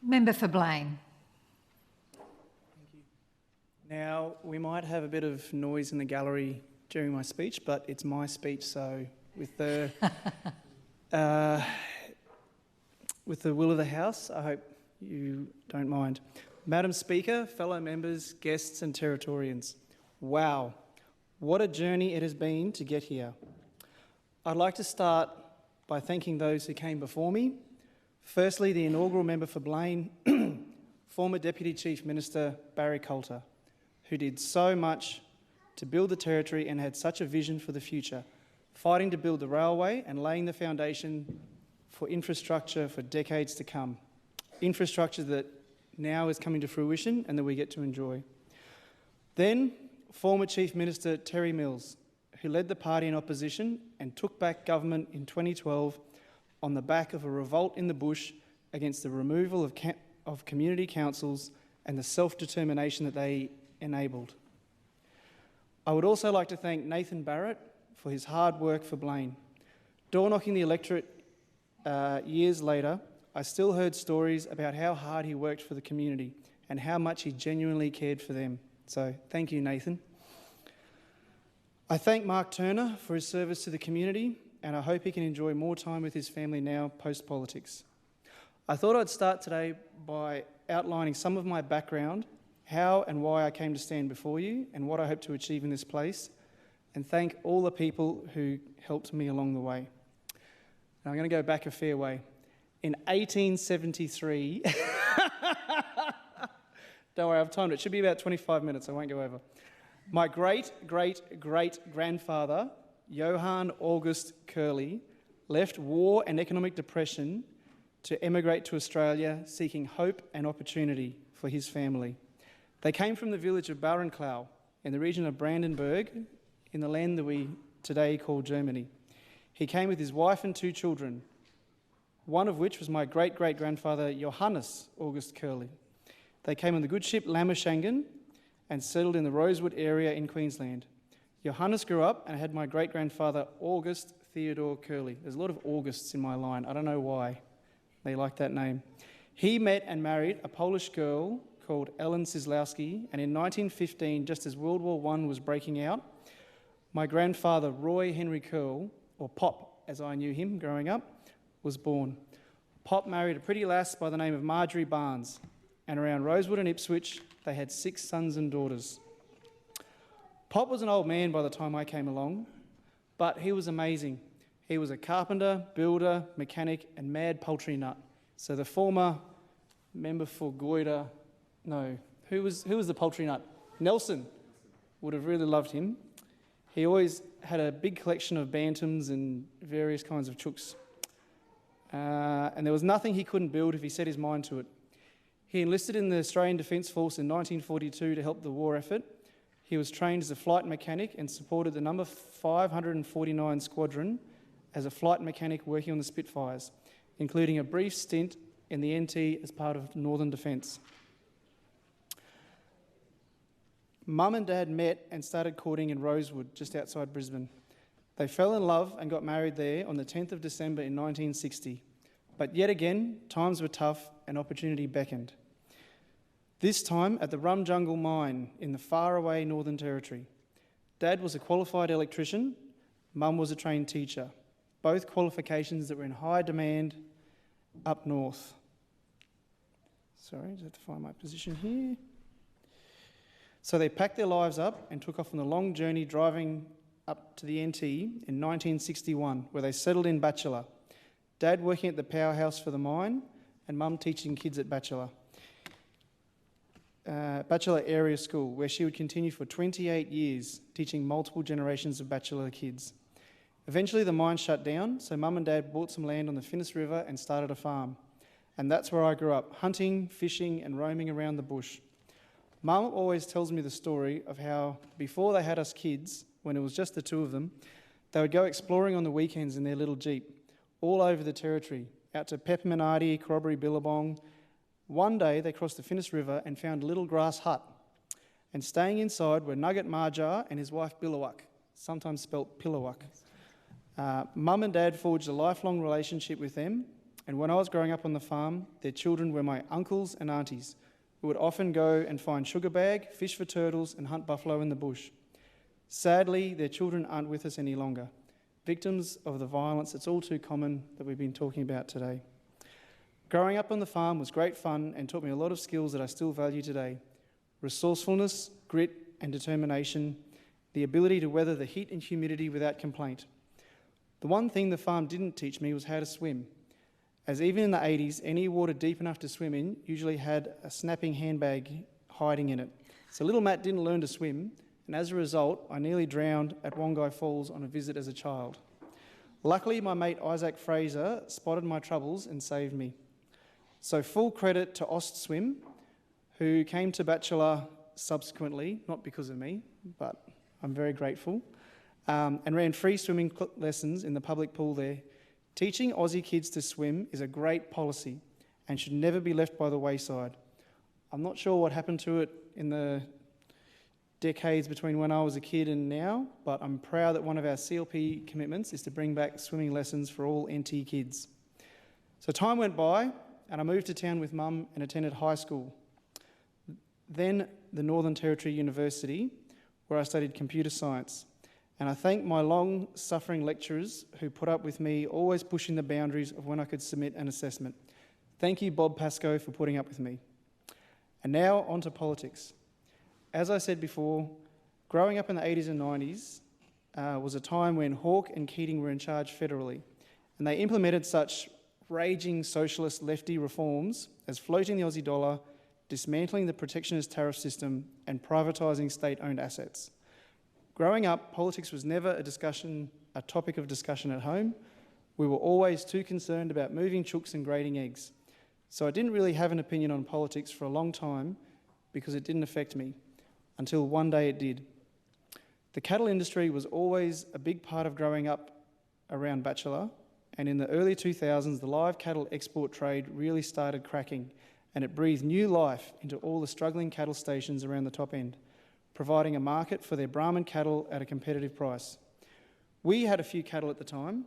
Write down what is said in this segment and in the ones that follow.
Member for Blain. Thank you. Now, we might have a bit of noise in the gallery during my speech, but it's my speech, so with the with the will of the House, I hope you don't mind. Madam Speaker, fellow members, guests and Territorians, wow, what a journey it has been to get here. I'd like to start by thanking those who came before me. Firstly, the inaugural member for Blain, former Deputy Chief Minister Barry Coulter, who did so much to build the Territory and had such a vision for the future, fighting to build the railway and laying the foundation for infrastructure for decades to come. Infrastructure that now is coming to fruition and that we get to enjoy. Then, former Chief Minister Terry Mills, who led the party in opposition and took back government in 2012 on the back of a revolt in the bush against the removal of community councils and the self-determination that they enabled. I would also like to thank Nathan Barrett for his hard work for Blain. Door-knocking the electorate years later, I still heard stories about how hard he worked for the community and how much he genuinely cared for them. So thank you, Nathan. I thank Mark Turner for his service to the community, and I hope he can enjoy more time with his family now post-politics. I thought I'd start today by outlining some of my background, how and why I came to stand before you, and what I hope to achieve in this place, and thank all the people who helped me along the way. Now, I'm going to go back a fair way. In 1873, don't worry, I've timed it. It should be about 25 minutes, I won't go over. My great-great-great-grandfather, Johann August Kerle, left war and economic depression to emigrate to Australia, seeking hope and opportunity for his family. They came from the village of Barrenclough in the region of Brandenburg, in the land that we today call Germany. He came with his wife and 2 children, one of which was my great-great-grandfather Johannes August Kerle. They came on the good ship Lammerschangen and settled in the Rosewood area in Queensland. Johannes grew up and had my great-grandfather August Theodore Kerle. There's a lot of Augusts in my line. I don't know why they like that name. He met and married a Polish girl called Ellen Sislowski, and in 1915, just as World War I was breaking out, my grandfather Roy Henry Kerle, or Pop as I knew him growing up, was born. Pop married a pretty lass by the name of Marjorie Barnes, and around Rosewood and Ipswich, they had 6 sons and daughters. Pop was an old man by the time I came along, but he was amazing. He was a carpenter, builder, mechanic, and mad poultry nut. So the former member for Goyder, no, who was the poultry nut? Nelson would have really loved him. He always had a big collection of bantams and various kinds of chooks. And there was nothing he couldn't build if he set his mind to it. He enlisted in the Australian Defence Force in 1942 to help the war effort. He was trained as a flight mechanic and supported the number 549 Squadron as a flight mechanic working on the Spitfires, including a brief stint in the NT as part of Northern Defence. Mum and Dad met and started courting in Rosewood, just outside Brisbane. They fell in love and got married there on the 10th of December in 1960. But yet again, times were tough and opportunity beckoned. This time at the Rum Jungle Mine in the faraway Northern Territory. Dad was a qualified electrician, Mum was a trained teacher, both qualifications that were in high demand up north. Sorry, I just have to find my position here. So they packed their lives up and took off on the long journey driving up to the NT in 1961, where they settled in Bachelor. Dad working at the powerhouse for the mine and Mum teaching kids at Bachelor Area School, where she would continue for 28 years, teaching multiple generations of Bachelor kids. Eventually the mine shut down, so Mum and Dad bought some land on the Finniss River and started a farm. And that's where I grew up, hunting, fishing and roaming around the bush. Mum always tells me the story of how, before they had us kids, when it was just the 2 of them, they would go exploring on the weekends in their little Jeep, all over the Territory, out to Pepperminardi, Corroboree, Billabong. One day they crossed the Finniss River and found a little grass hut. And staying inside were Nugget Marjar and his wife Billawak, sometimes spelt Pillawak. Mum and Dad forged a lifelong relationship with them, And when I was growing up on the farm, their children were my uncles and aunties, who would often go and find sugar bag, fish for turtles, and hunt buffalo in the bush. Sadly, their children aren't with us any longer, victims of the violence that's all too common that we've been talking about today. Growing up on the farm was great fun and taught me a lot of skills that I still value today. Resourcefulness, grit and determination, the ability to weather the heat and humidity without complaint. The one thing the farm didn't teach me was how to swim, as even in the 80s, any water deep enough to swim in usually had a snapping handbag hiding in it. So little Matt didn't learn to swim, and as a result, I nearly drowned at Wongai Falls on a visit as a child. Luckily, my mate Isaac Fraser spotted my troubles and saved me. So full credit to Ostswim, who came to Bachelor subsequently, not because of me, but I'm very grateful, and ran free swimming lessons in the public pool there. Teaching Aussie kids to swim is a great policy and should never be left by the wayside. I'm not sure what happened to it in the decades between when I was a kid and now, but I'm proud that one of our CLP commitments is to bring back swimming lessons for all NT kids. So time went by and I moved to town with Mum and attended high school. Then the Northern Territory University, where I studied computer science. And I thank my long-suffering lecturers who put up with me always pushing the boundaries of when I could submit an assessment. Thank you, Bob Pascoe, for putting up with me. And now on to politics. As I said before, growing up in the 80s and 90s was a time when Hawke and Keating were in charge federally, and they implemented such raging socialist lefty reforms as floating the Aussie dollar, dismantling the protectionist tariff system, and privatising state-owned assets. Growing up, politics was never a topic of discussion at home. We were always too concerned about moving chooks and grating eggs. So I didn't really have an opinion on politics for a long time because it didn't affect me, until one day it did. The cattle industry was always a big part of growing up around Bachelor, and in the early 2000s, the live cattle export trade really started cracking, and it breathed new life into all the struggling cattle stations around the top end, providing a market for their Brahman cattle at a competitive price. We had a few cattle at the time,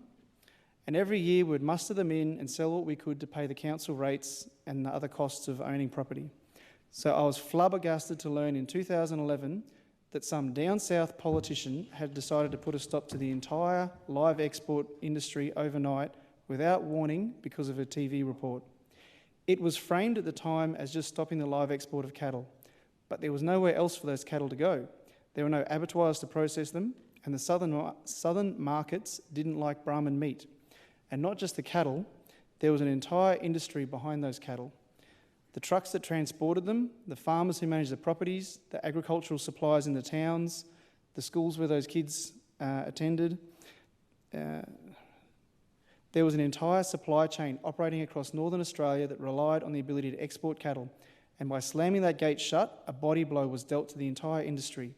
and every year we'd muster them in and sell what we could to pay the council rates and the other costs of owning property. So I was flabbergasted to learn in 2011 that some down south politician had decided to put a stop to the entire live export industry overnight without warning because of a TV report. It was framed at the time as just stopping the live export of cattle, but there was nowhere else for those cattle to go. There were no abattoirs to process them, and the southern markets didn't like Brahman meat. And not just the cattle, there was an entire industry behind those cattle. The trucks that transported them, the farmers who managed the properties, the agricultural suppliers in the towns, the schools where those kids attended. There was an entire supply chain operating across northern Australia that relied on the ability to export cattle. And by slamming that gate shut, a body blow was dealt to the entire industry.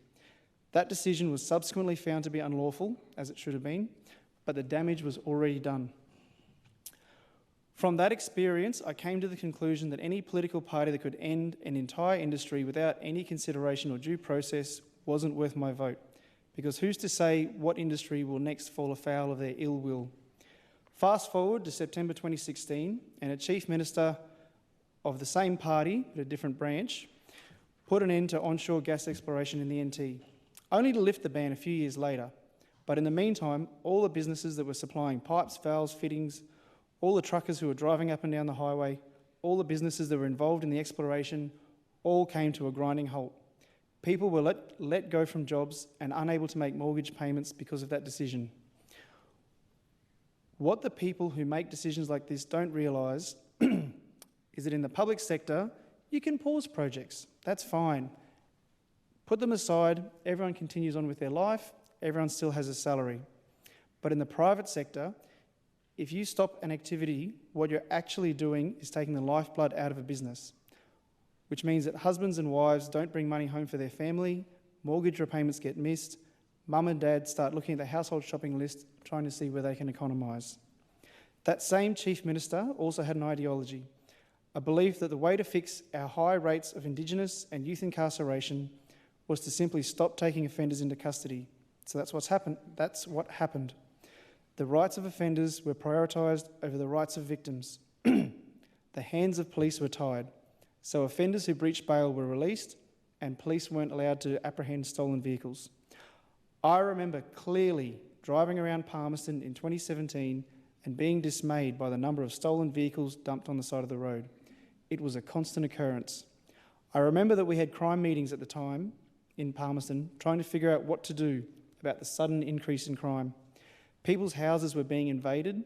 That decision was subsequently found to be unlawful, as it should have been, but the damage was already done. From that experience, I came to the conclusion that any political party that could end an entire industry without any consideration or due process wasn't worth my vote, because who's to say what industry will next fall afoul of their ill will? Fast forward to September 2016, and a Chief Minister of the same party, but a different branch, put an end to onshore gas exploration in the NT, only to lift the ban a few years later. But in the meantime, all the businesses that were supplying pipes, valves, fittings, all the truckers who were driving up and down the highway, all the businesses that were involved in the exploration, all came to a grinding halt. People were let go from jobs and unable to make mortgage payments because of that decision. What the people who make decisions like this don't realise is that in the public sector, you can pause projects. That's fine. Put them aside, everyone continues on with their life, everyone still has a salary. But in the private sector, if you stop an activity, what you're actually doing is taking the lifeblood out of a business, which means that husbands and wives don't bring money home for their family, mortgage repayments get missed, mum and dad start looking at the household shopping list, trying to see where they can economise. That same Chief Minister also had an ideology, a belief that the way to fix our high rates of Indigenous and youth incarceration was to simply stop taking offenders into custody. So that's what happened. The rights of offenders were prioritised over the rights of victims, The hands of police were tied, so offenders who breached bail were released and police weren't allowed to apprehend stolen vehicles. I remember clearly driving around Palmerston in 2017 and being dismayed by the number of stolen vehicles dumped on the side of the road. It was a constant occurrence. I remember that we had crime meetings at the time in Palmerston trying to figure out what to do about the sudden increase in crime. People's houses were being invaded,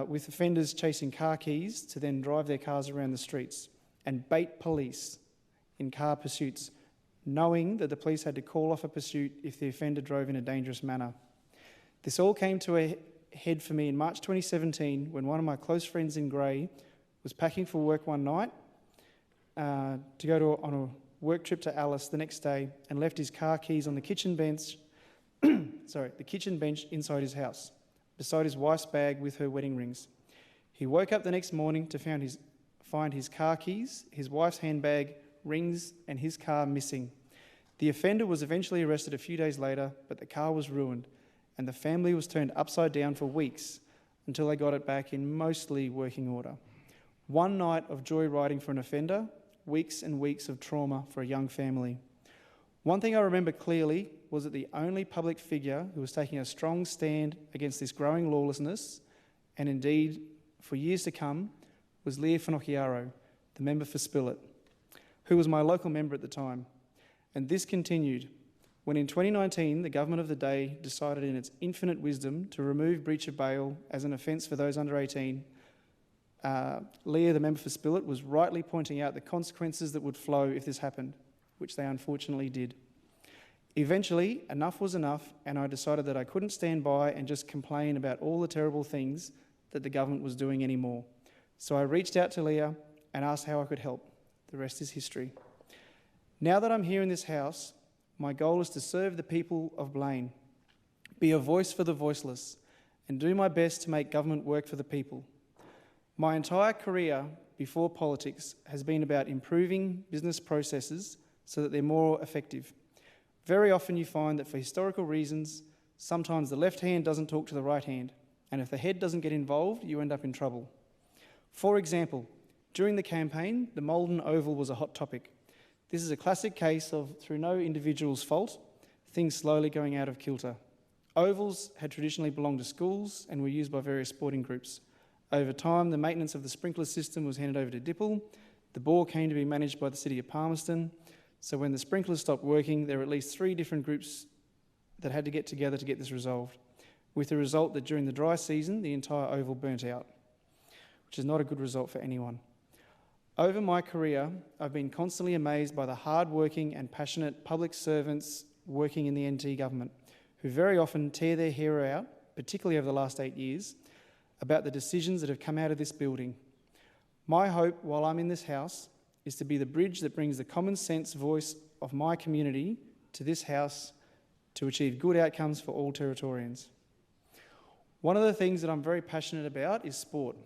with offenders chasing car keys to then drive their cars around the streets and bait police in car pursuits, knowing that the police had to call off a pursuit if the offender drove in a dangerous manner. This all came to a head for me in March 2017 when one of my close friends in Grey was packing for work one night to go on a work trip to Alice the next day and left his car keys on the kitchen bench, the kitchen bench inside his house, beside his wife's bag with her wedding rings. He woke up the next morning to find his car keys, his wife's handbag, rings and his car missing. The offender was eventually arrested a few days later, but the car was ruined and the family was turned upside down for weeks until they got it back in mostly working order. One night of joy riding for an offender, weeks and weeks of trauma for a young family. One thing I remember clearly was that the only public figure who was taking a strong stand against this growing lawlessness, and indeed for years to come, was Lia Finocchiaro, the member for Spilett, who was my local member at the time. And this continued when in 2019 the government of the day decided in its infinite wisdom to remove breach of bail as an offence for those under 18. Lia, the member for Spilett, was rightly pointing out the consequences that would flow if this happened, which they unfortunately did. Eventually, enough was enough, and I decided that I couldn't stand by and just complain about all the terrible things that the government was doing anymore. So I reached out to Lia and asked how I could help. The rest is history. Now that I'm here in this house, my goal is to serve the people of Blain, be a voice for the voiceless, and do my best to make government work for the people. My entire career before politics has been about improving business processes so that they're more effective. Very often you find that for historical reasons, sometimes the left hand doesn't talk to the right hand, and if the head doesn't get involved, you end up in trouble. For example, during the campaign, the Maiden Oval was a hot topic. This is a classic case of, through no individual's fault, things slowly going out of kilter. Ovals had traditionally belonged to schools and were used by various sporting groups. Over time, the maintenance of the sprinkler system was handed over to Dipple. The bore came to be managed by the City of Palmerston. So when the sprinklers stopped working, there were at least 3 different groups that had to get together to get this resolved, with the result that during the dry season, the entire oval burnt out, which is not a good result for anyone. Over my career, I've been constantly amazed by the hard-working and passionate public servants working in the NT government, who very often tear their hair out, particularly over the last 8 years, about the decisions that have come out of this building. My hope while I'm in this house is to be the bridge that brings the common sense voice of my community to this house to achieve good outcomes for all Territorians. One of the things that I'm very passionate about is sport,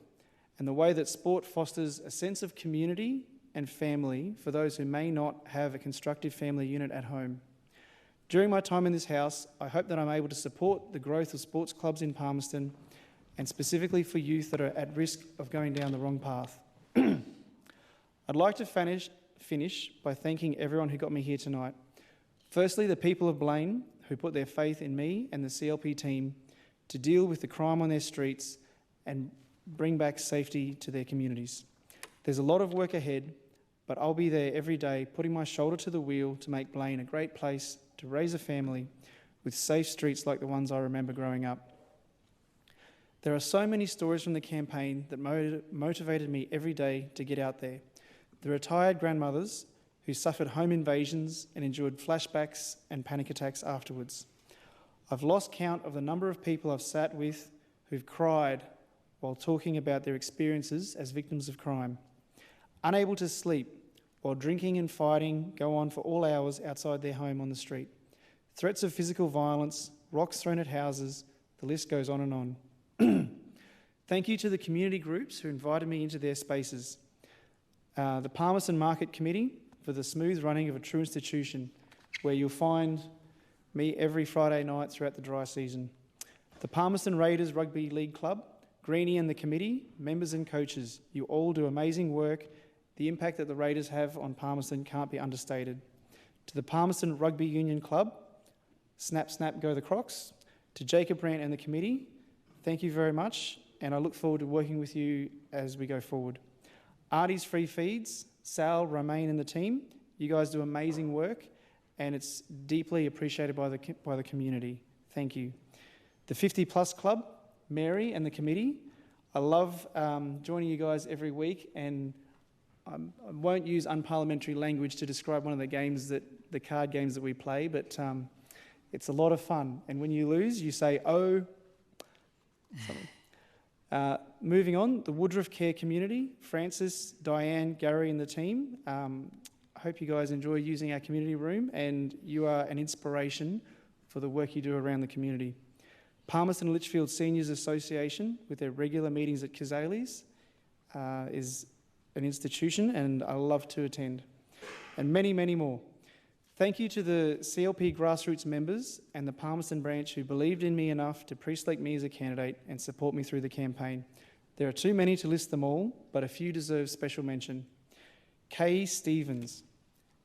and the way that sport fosters a sense of community and family for those who may not have a constructive family unit at home. During my time in this house, I hope that I'm able to support the growth of sports clubs in Palmerston, and specifically for youth that are at risk of going down the wrong path. I'd like to finish by thanking everyone who got me here tonight. Firstly, the people of Blain who put their faith in me and the CLP team to deal with the crime on their streets and bring back safety to their communities. There's a lot of work ahead, but I'll be there every day putting my shoulder to the wheel to make Blain a great place to raise a family with safe streets like the ones I remember growing up. There are so many stories from the campaign that motivated me every day to get out there. The retired grandmothers who suffered home invasions and endured flashbacks and panic attacks afterwards. I've lost count of the number of people I've sat with who've cried while talking about their experiences as victims of crime. Unable to sleep while drinking and fighting go on for all hours outside their home on the street. Threats of physical violence, rocks thrown at houses, the list goes on and on. Thank you to the community groups who invited me into their spaces. The Palmerston Market Committee for the smooth running of a true institution where you'll find me every Friday night throughout the dry season. The Palmerston Raiders Rugby League Club Greenie and the committee, members and coaches, you all do amazing work. The impact that the Raiders have on Palmerston can't be understated. To the Palmerston Rugby Union Club, snap, snap, go the Crocs. To Jacob Brandt and the committee, thank you very much, and I look forward to working with you as we go forward. Artie's Free Feeds, Sal, Romain and the team, you guys do amazing work, and it's deeply appreciated by the community. Thank you. The 50 Plus Club, Mary and the committee, I love joining you guys every week, and I won't use unparliamentary language to describe one of the card games that we play, but it's a lot of fun. And when you lose, you say, oh, something. Moving on, the Woodruff Care community, Francis, Diane, Gary and the team. I hope you guys enjoy using our community room, and you are an inspiration for the work you do around the community. Palmerston Litchfield Seniors Association, with their regular meetings at Kazales, is an institution, and I love to attend. And many, many more. Thank you to the CLP grassroots members and the Palmerston branch who believed in me enough to pre-select me as a candidate and support me through the campaign. There are too many to list them all, but a few deserve special mention. Kay Stevens,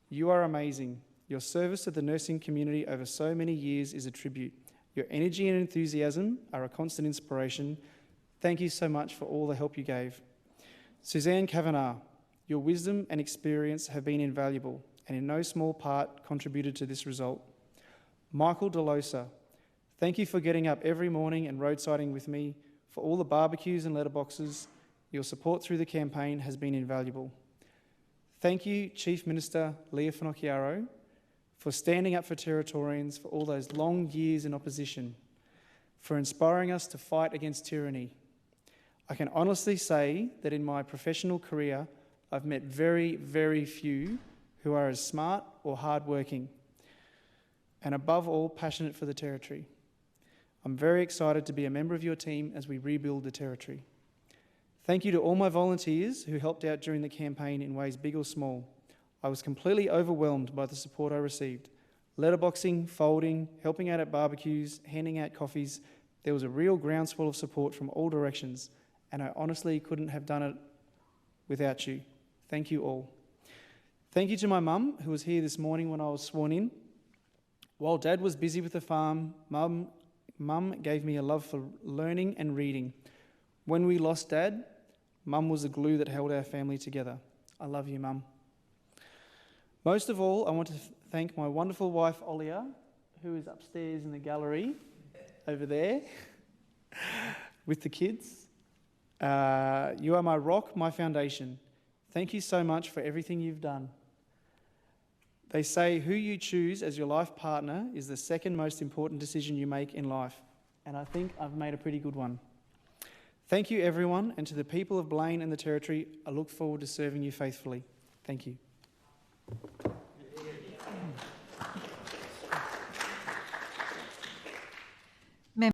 you are amazing. Your service to the nursing community over so many years is a tribute. Your energy and enthusiasm are a constant inspiration. Thank you so much for all the help you gave. Suzanne Kavanagh, your wisdom and experience have been invaluable and in no small part contributed to this result. Michael DeLosa, thank you for getting up every morning and roadsiding with me, for all the barbecues and letterboxes. Your support through the campaign has been invaluable. Thank you, Chief Minister Lia Finocchiaro, for standing up for Territorians for all those long years in opposition, for inspiring us to fight against tyranny. I can honestly say that in my professional career, I've met very, very few who are as smart or hardworking, and above all, passionate for the Territory. I'm very excited to be a member of your team as we rebuild the Territory. Thank you to all my volunteers who helped out during the campaign in ways big or small. I was completely overwhelmed by the support I received. Letterboxing, folding, helping out at barbecues, handing out coffees. There was a real groundswell of support from all directions, and I honestly couldn't have done it without you. Thank you all. Thank you to my mum, who was here this morning when I was sworn in. While Dad was busy with the farm, Mum gave me a love for learning and reading. When we lost Dad, Mum was the glue that held our family together. I love you, Mum. Most of all, I want to thank my wonderful wife, Olia, who is upstairs in the gallery over there with the kids. You are my rock, my foundation. Thank you so much for everything you've done. They say who you choose as your life partner is the second most important decision you make in life, and I think I've made a pretty good one. Thank you, everyone, and to the people of Blain and the Territory, I look forward to serving you faithfully. Thank you.